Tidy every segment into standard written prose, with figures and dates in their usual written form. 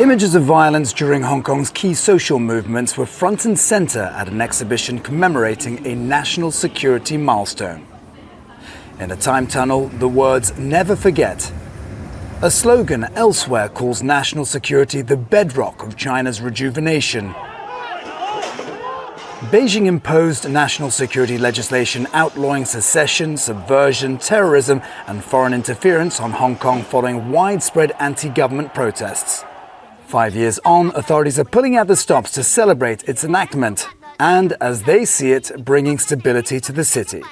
Images of violence during Hong Kong's key social movements were front and center at an exhibition commemorating a national security milestone. In a time tunnel, the words "Never Forget." A slogan elsewhere calls national security the bedrock of China's rejuvenation. Beijing imposed national security legislation outlawing secession, subversion, terrorism and foreign interference on Hong Kong following widespread anti-government protests. 5 years on, authorities are pulling out the stops to celebrate its enactment and, as they see it, bringing stability to the city.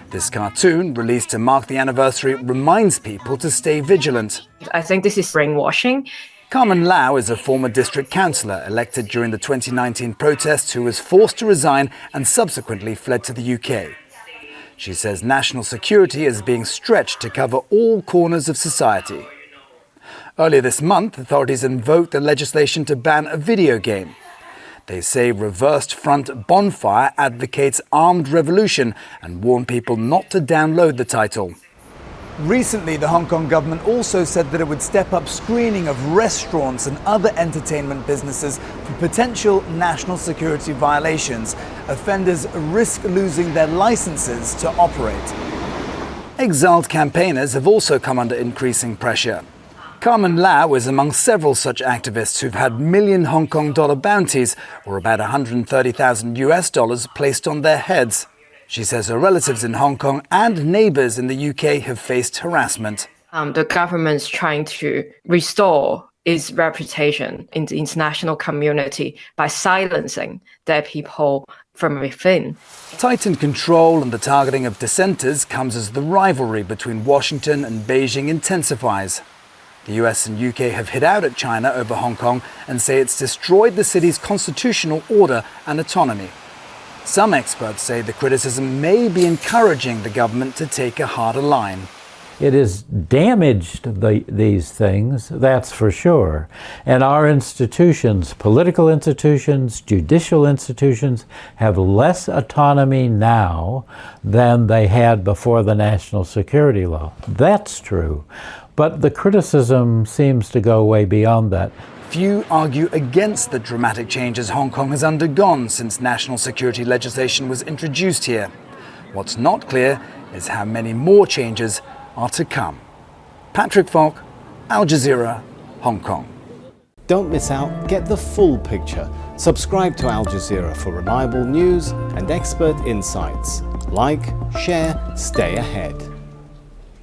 This cartoon, released to mark the anniversary, reminds people to stay vigilant. I think this is brainwashing. Carmen Lau is a former district councillor elected during the 2019 protests who was forced to resign and subsequently fled to the UK. She says national security is being stretched to cover all corners of society. Earlier this month, authorities invoked the legislation to ban a video game. They say Reversed Front Bonfire advocates armed revolution and warn people not to download the title. Recently, the Hong Kong government also said that it would step up screening of restaurants and other entertainment businesses for potential national security violations. Offenders risk losing their licenses to operate. Exiled campaigners have also come under increasing pressure. Carmen Lau is among several such activists who've had million Hong Kong dollar bounties, or about $130,000 placed on their heads. She says her relatives in Hong Kong and neighbours in the UK have faced harassment. The government's trying to restore its reputation in the international community by silencing their people from within. Tightened control and the targeting of dissenters comes as the rivalry between Washington and Beijing intensifies. The US and UK have hit out at China over Hong Kong and say it's destroyed the city's constitutional order and autonomy. Some experts say the criticism may be encouraging the government to take a harder line. It has damaged these things, that's for sure. And our institutions, political institutions, judicial institutions, have less autonomy now than they had before the national security law. That's true. But the criticism seems to go way beyond that. Few argue against the dramatic changes Hong Kong has undergone since national security legislation was introduced here. What's not clear is how many more changes are to come. Patrick Falk, Al Jazeera, Hong Kong. Don't miss out, get the full picture. Subscribe to Al Jazeera for reliable news and expert insights. Like, share, stay ahead.